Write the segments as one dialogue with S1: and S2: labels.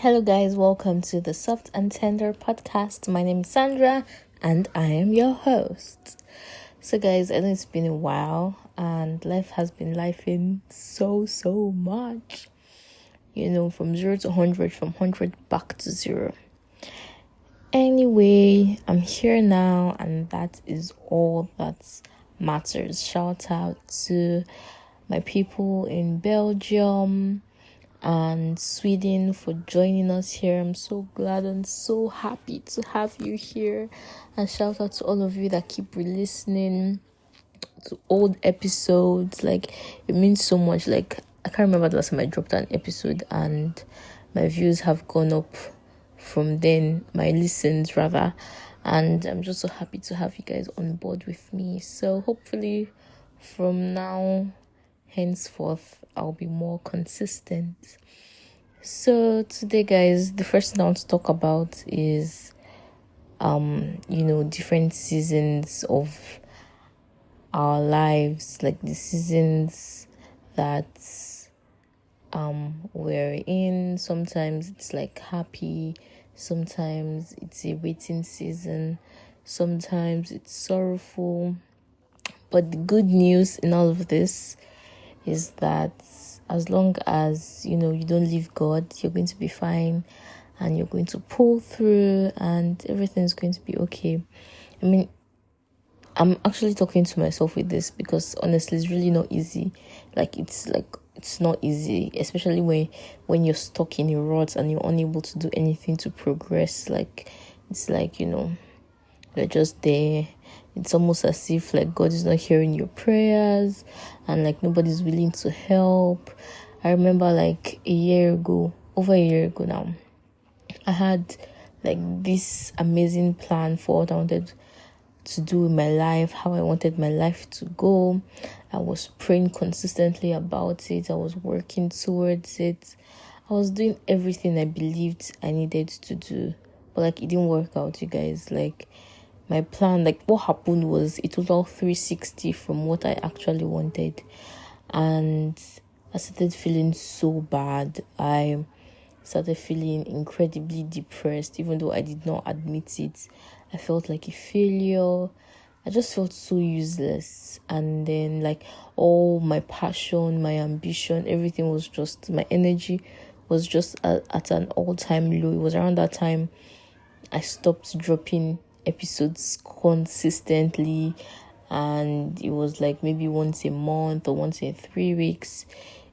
S1: Hello, guys, welcome to the Soft and Tender podcast. My name is Sandra, and I am your host. So, guys, I know it's been a while, and life has been lifing so much. From 0 to 100, from 100 back to 0. Anyway, I'm here now, and that is all that matters. Shout out to my people in Belgium and Sweden for joining us here. I'm so glad and so happy to have you here. And shout out to all of you that keep re-listening to old episodes. Like, it means so much. Like, I can't remember the last time I dropped an episode and my views have gone up from then, my listens rather, and I'm just so happy to have you guys on board with me. So hopefully from now henceforth I'll be more consistent. So today, guys, the first thing I want to talk about is different seasons of our lives, like the seasons that we're in. Sometimes it's like happy, sometimes it's a waiting season, sometimes it's sorrowful. But the good news in all of this is that as long as you don't leave God, you're going to be fine and you're going to pull through and everything's going to be okay. I mean, I'm actually talking to myself with this because honestly it's really not easy. It's not easy, especially when you're stuck in a rut and you're unable to do anything to progress. You're just there. It's almost as if like God is not hearing your prayers and like nobody's willing to help. I remember like over a year ago now, I had like this amazing plan for what I wanted to do in my life, how I wanted my life to go. I was praying consistently about it. I was working towards it. I was doing everything I believed I needed to do. But like it didn't work out, you guys. Like my plan, like what happened was a total 360 from what I actually wanted. And I started feeling so bad. I started feeling incredibly depressed, even though I did not admit it. I felt like a failure. I just felt so useless. And then like all my passion, my ambition, everything was just, my energy was just at an all-time low. It was around that time I stopped dropping episodes consistently, and it was like maybe once a month or once in 3 weeks.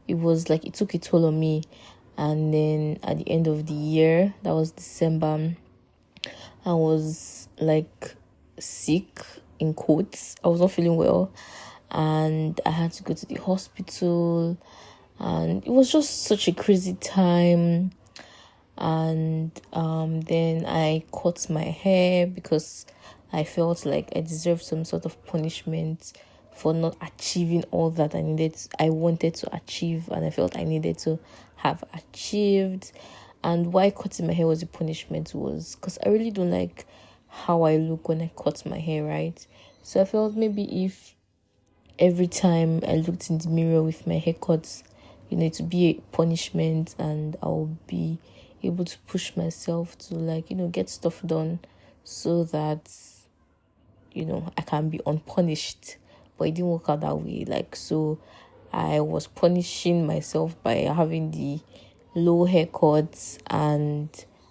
S1: It was like it took a toll on me. And then at the end of the year, that was December, I was like sick, in quotes. I was not feeling well and I had to go to the hospital, and it was just such a crazy time. And then I cut my hair because I felt like I deserved some sort of punishment for not achieving all that I wanted to achieve, and I felt I needed to have achieved. And why cutting my hair was a punishment was because I really don't like how I look when I cut my hair, right? So I felt maybe if every time I looked in the mirror with my haircut, it would be a punishment, and I'll be able to push myself to get stuff done so that I can be unpunished. But it didn't work out that way. So I was punishing myself by having the low haircuts, and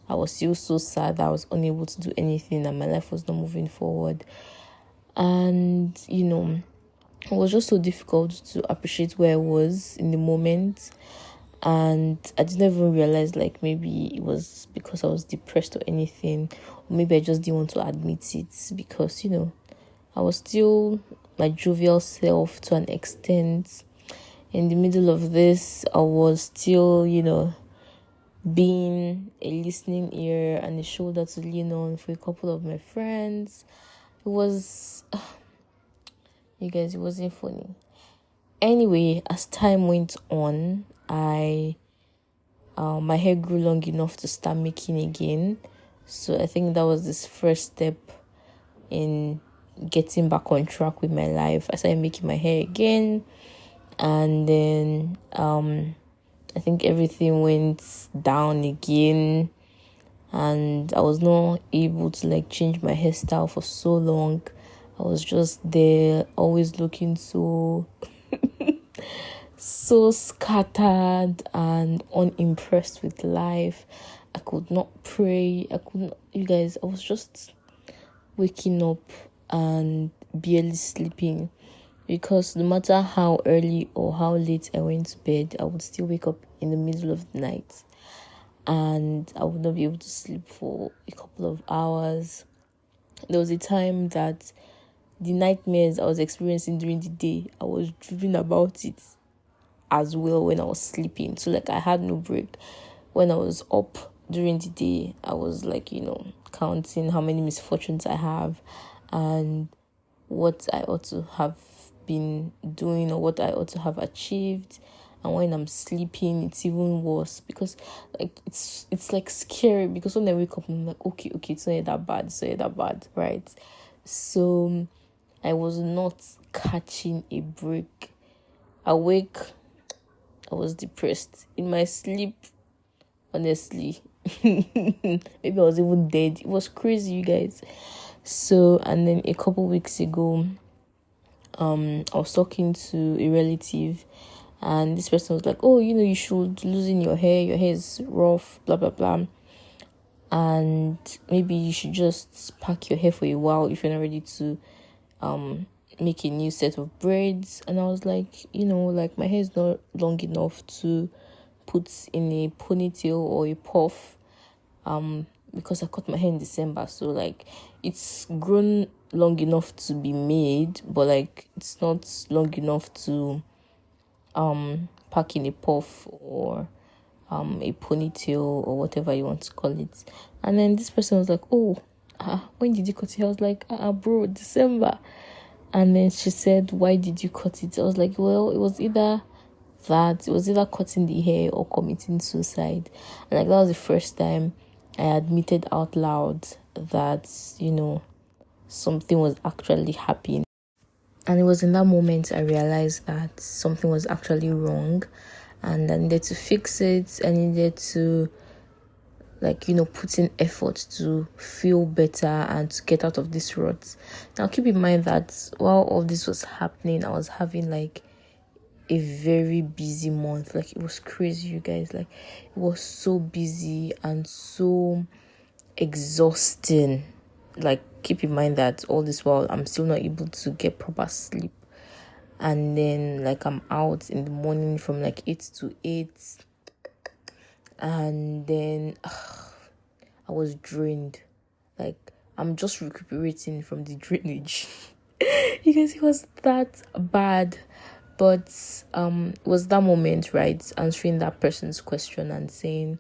S1: I was still so sad that I was unable to do anything and my life was not moving forward. And it was just so difficult to appreciate where I was in the moment. And I didn't even realize maybe it was because I was depressed or anything, or maybe I just didn't want to admit it because I was still my jovial self to an extent. In the middle of this, I was still being a listening ear and a shoulder to lean on for a couple of my friends. It was you guys, it wasn't funny. Anyway, as time went on, my hair grew long enough to start making again. So I think that was this first step in getting back on track with my life. I started making my hair again, and then I think everything went down again, and I was not able to like change my hairstyle for so long. I was just there, always looking so scattered and unimpressed with life. I could not pray. I couldn't, you guys, I was just waking up and barely sleeping, because no matter how early or how late I went to bed, I would still wake up in the middle of the night and I would not be able to sleep for a couple of hours. There was a time that the nightmares I was experiencing during the day, I was dreaming about it as well when I was sleeping. So like I had no break. When I was up during the day, I was like, counting how many misfortunes I have and what I ought to have been doing or what I ought to have achieved. And when I'm sleeping, it's even worse, because like it's like scary, because when I wake up I'm like, okay, it's not that bad, right? So I was not catching a break. Awake, I was depressed. In my sleep, honestly, maybe I was even dead. It was crazy, you guys. So, and then a couple weeks ago, I was talking to a relative, and this person was like, oh, you should loosen your hair is rough, blah blah blah, and maybe you should just pack your hair for a while if you're not ready to make a new set of braids. And I was like, like my hair is not long enough to put in a ponytail or a puff, because I cut my hair in December, so like it's grown long enough to be made, but like it's not long enough to pack in a puff or a ponytail or whatever you want to call it. And then this person was like, oh, when did you cut it? I was like, bro, December. And then she said, why did you cut it? I was like, well, it was either cutting the hair or committing suicide. And like that was the first time I admitted out loud that something was actually happening. And it was in that moment I realized that something was actually wrong, and I needed to fix it. I needed to put in effort to feel better and to get out of this rut. Now keep in mind that while all this was happening, I was having like a very busy month. Like it was crazy, you guys. Like it was so busy and so exhausting. Like keep in mind that all this while I'm still not able to get proper sleep, and then like I'm out in the morning from like 8 to 8, and then I was drained. Like I'm just recuperating from the drainage. You guys, it was that bad. But it was that moment, right, answering that person's question and saying,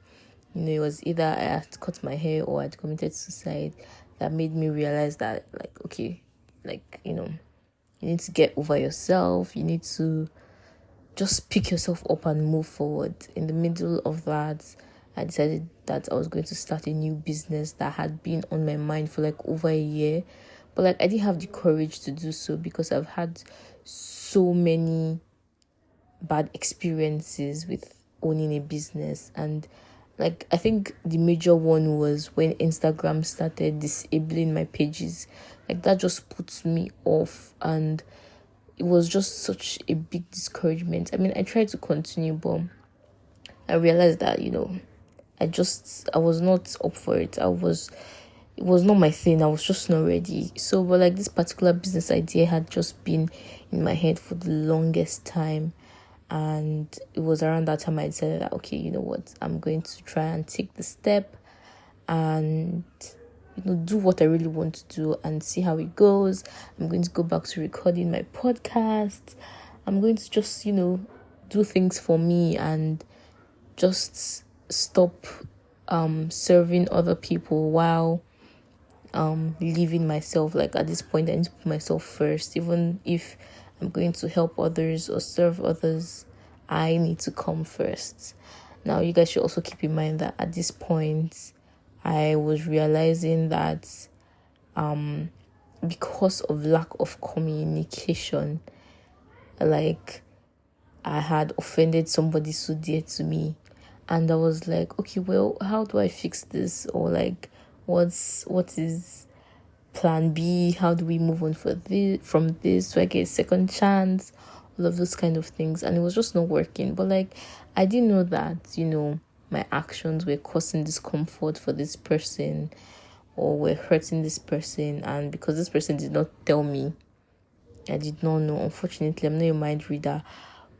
S1: it was either I had cut my hair or I'd committed suicide, that made me realize that, like, okay, like, you need to get over yourself. You need to just pick yourself up and move forward. In the middle of that, I decided that I was going to start a new business that had been on my mind for like over a year. But like I didn't have the courage to do so because I've had so many bad experiences with owning a business. And like I think the major one was when Instagram started disabling my pages. Like that just puts me off, and it was just such a big discouragement. I mean, I tried to continue, but I realized that I was not up for it. It was not my thing. I was just not ready. So, but like this particular business idea had just been in my head for the longest time. And it was around that time I decided that, okay, you know what, I'm going to try and take the step and, do what I really want to do and see how it goes. I'm going to go back to recording my podcast. I'm going to just, do things for me and just stop serving other people while leaving myself. Like at this point I need to put myself first. Even if I'm going to help others or serve others, I need to come first. Now you guys should also keep in mind that at this point I was realizing that because of lack of communication, like I had offended somebody so dear to me. And I was like, okay, well, how do I fix this? Or like, what is plan B? How do we move on from this? Do I get a second chance? All of those kind of things. And it was just not working. But like, I didn't know that, my actions were causing discomfort for this person or were hurting this person. And because this person did not tell me, I did not know. Unfortunately, I'm not a mind reader.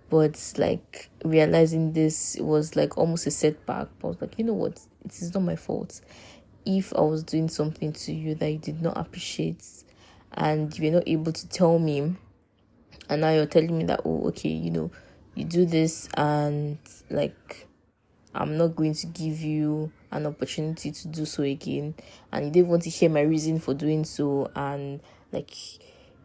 S1: But like realizing this was like almost a setback. But I was like, you know what? It is not my fault. If I was doing something to you that you did not appreciate and you were not able to tell me, and now you're telling me that, oh, okay, you do this and like I'm not going to give you an opportunity to do so again, and you didn't want to hear my reason for doing so, and like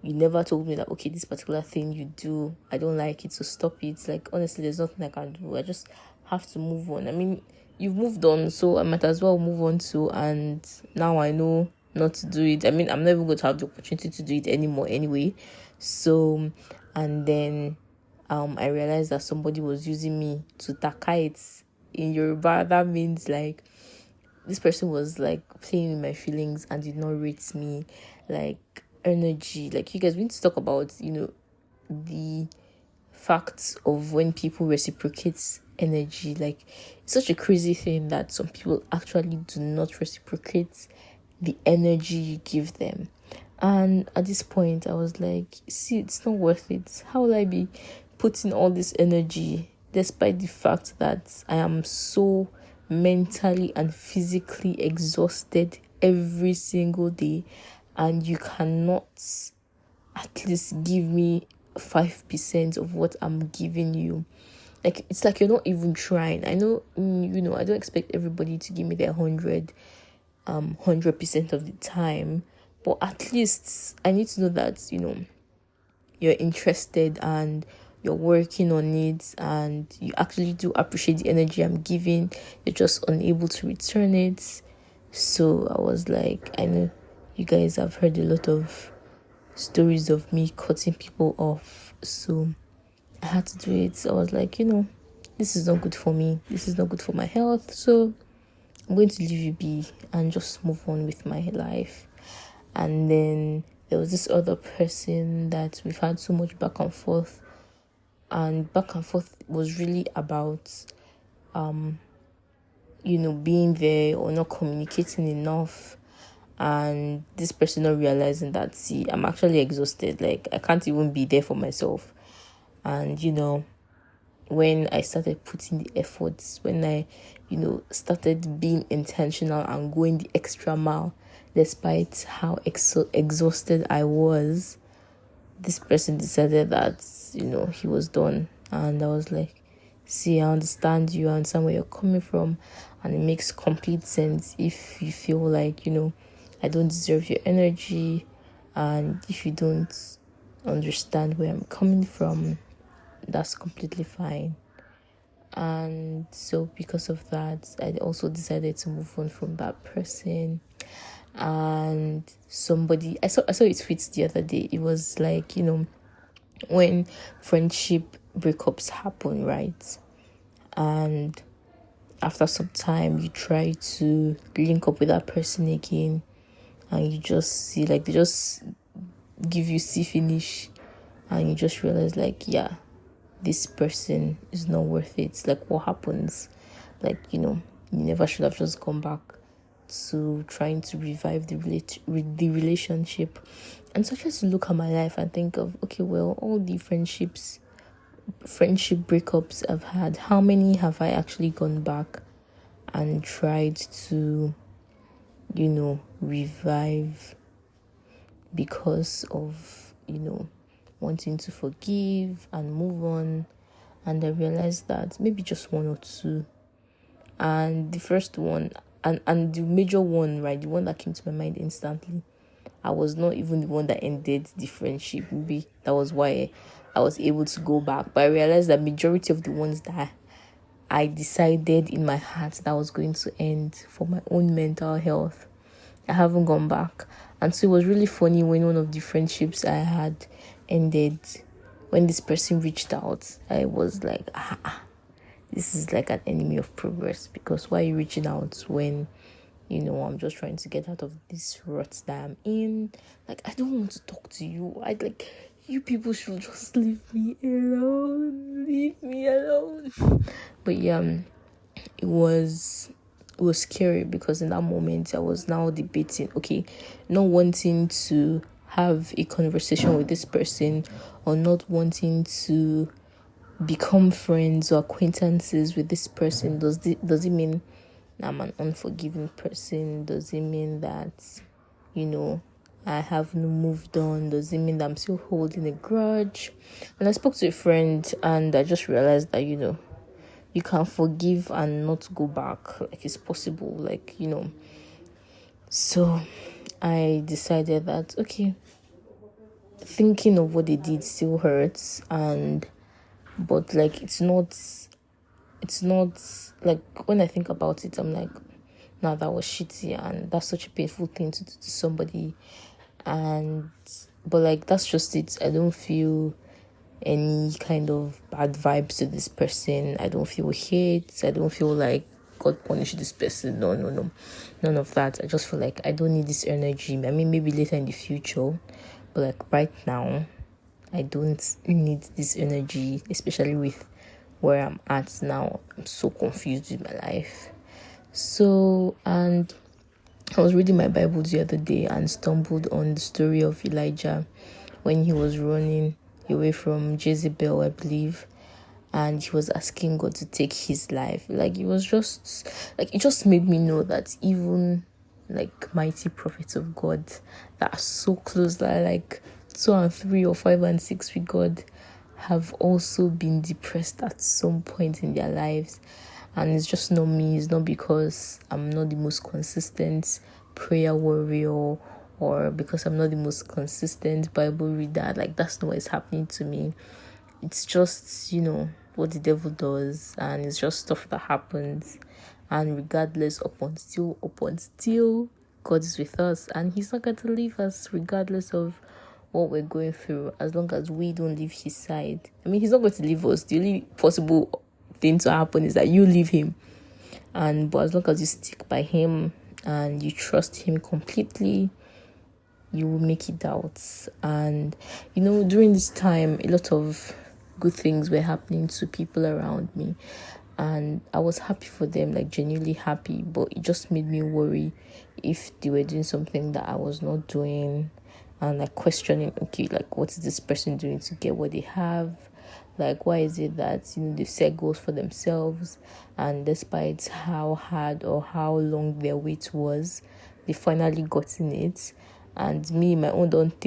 S1: you never told me that, okay, this particular thing you do, I don't like it, so stop it. Like, honestly, there's nothing I can do. I just have to move on. I mean, you've moved on, so I might as well move on too. And now I know not to do it. I mean, I'm never going to have the opportunity to do it anymore anyway. So, and then I realized that somebody was using me to takait in Yoruba. That means like this person was like playing with my feelings and did not rate me like energy. Like, you guys, we need to talk about the facts of when people reciprocate energy. Like, it's such a crazy thing that some people actually do not reciprocate the energy you give them. And at this point I was like, see, it's not worth it. How will I be putting all this energy despite the fact that I am so mentally and physically exhausted every single day, and you cannot at least give me 5% of what I'm giving you? Like, it's like you're not even trying. I know, I don't expect everybody to give me their 100% of the time, but at least I need to know that, you're interested and you're working on it and you actually do appreciate the energy I'm giving. You're just unable to return it. So I was like, I know you guys have heard a lot of stories of me cutting people off, so I had to do it. I was like, this is not good for me. This is not good for my health. So I'm going to leave you be and just move on with my life. And then there was this other person that we've had so much back and forth. And back and forth was really about, being there or not communicating enough. And this person not realizing that, see, I'm actually exhausted. Like, I can't even be there for myself. And, when I started putting the efforts, when I, started being intentional and going the extra mile, despite how exhausted I was, this person decided that, he was done. And I was like, see, I understand you, I understand where you're coming from, and it makes complete sense if you feel like, I don't deserve your energy, and if you don't understand where I'm coming from, that's completely fine. And so because of that, I also decided to move on from that person. And somebody, I saw a tweet the other day. It was like, when friendship breakups happen, right? And after some time you try to link up with that person again, and you just see like they just give you see finish, and you just realize like, yeah, this person is not worth it. Like, what happens? Like, you never should have just gone back to trying to revive the relationship. And so I try to look at my life and think of, okay, well, all the friendship breakups I've had, how many have I actually gone back and tried to, revive because of, wanting to forgive and move on. And I realized that maybe just one or two. And the first one, and the major one, right, the one that came to my mind instantly, I was not even the one that ended the friendship. Maybe that was why I was able to go back. But I realized that majority of the ones that I decided in my heart that I was going to end for my own mental health, I haven't gone back. And so it was really funny when one of the friendships I had ended. when this person reached out, I was like, this is like an enemy of progress, because why are you reaching out when, I'm just trying to get out of this rut that I'm in? Like, I don't want to talk to you. You people should just leave me alone. Leave me alone. But yeah, it was scary, because in that moment I was now debating, okay, not wanting to have a conversation with this person, or not wanting to become friends or acquaintances with this person. Does it mean I'm an unforgiving person? Does it mean that, I have no moved on? Does it mean that I'm still holding a grudge? And I spoke to a friend, and I just realized that, you can forgive and not go back. Like, it's possible. Like, So I decided that, okay, thinking of what they did still hurts, but like, it's not like, when I think about it, I'm like, nah, that was shitty, and that's such a painful thing to do to somebody. But like, that's just it. I don't feel any kind of bad vibes to this person. I don't feel hate. I don't feel like God punished this person. No, none of that. I just feel like I don't need this energy. I mean, maybe later in the future, but like right now, I don't need this energy, especially with where I'm at now. I'm so confused with my life. So, and I was reading my Bible the other day and stumbled on the story of Elijah when he was running away from Jezebel, I believe, and he was asking God to take his life. Like, it just made me know that even like mighty prophets of God that are so close, that are like 2 and 3 or 5 and 6 with God, have also been depressed at some point in their lives. And it's just not me. It's not because I'm not the most consistent prayer warrior, or because I'm not the most consistent Bible reader. Like, that's not what's happening to me. It's just, what the devil does, and it's just stuff that happens. And regardless, up until God is with us, and he's not going to leave us regardless of what we're going through, as long as we don't leave his side. I mean, he's not going to leave us. The only possible thing to happen is that you leave him, but as long as you stick by him and you trust him completely, you will make it out. And during this time, a lot of good things were happening to people around me, and I was happy for them, like genuinely happy. But it just made me worry if they were doing something that I was not doing, and like questioning, okay, like, what is this person doing to get what they have? Like, why is it that they set goals for themselves, and despite how hard or how long their wait was, they finally gotten it, and me, my own don't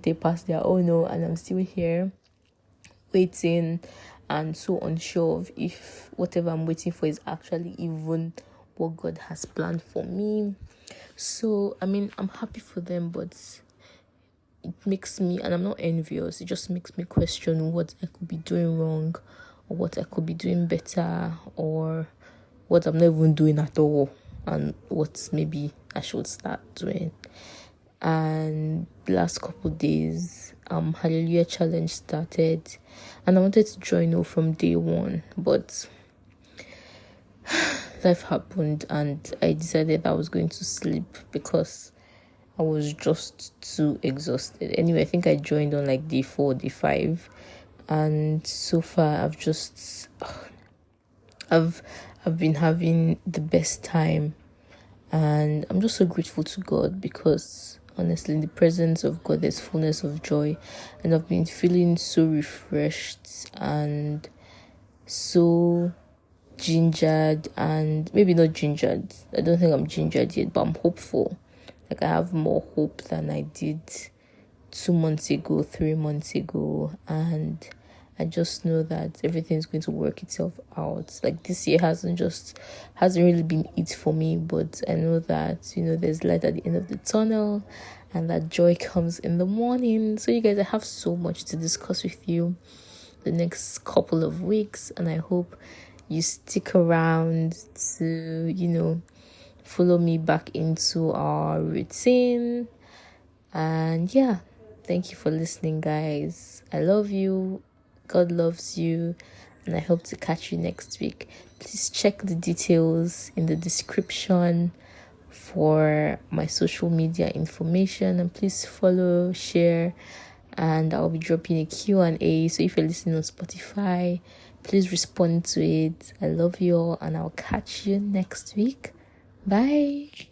S1: take past their own, no, and I'm still here waiting, and so unsure of if whatever I'm waiting for is actually even what God has planned for me. So I mean, I'm happy for them, but it makes me, and I'm not envious, it just makes me question what I could be doing wrong, or what I could be doing better, or what I'm not even doing at all, and what maybe I should start doing. And the last couple days, Hallelujah Challenge started, and I wanted to join from day one, but life happened, and I decided I was going to sleep because I was just too exhausted. Anyway, I think I joined on like day 4, day 5, and so far I've been having the best time, and I'm just so grateful to God, because honestly, in the presence of God, there's fullness of joy, and I've been feeling so refreshed and so gingered, and maybe not gingered. I don't think I'm gingered yet, but I'm hopeful. Like, I have more hope than I did 2 months ago, 3 months ago, and I just know that everything's going to work itself out. Like, this year hasn't really been it for me, but I know that, there's light at the end of the tunnel, and that joy comes in the morning. So you guys, I have so much to discuss with you the next couple of weeks, and I hope you stick around to, follow me back into our routine. And yeah, Thank you for listening, guys. I love you. God loves you. And I hope to catch you next week. Please check the details in the description for my social media information, and please follow, share, and I'll be dropping a Q&A. So if you're listening on Spotify, please respond to it. I love you all, and I'll catch you next week. Bye.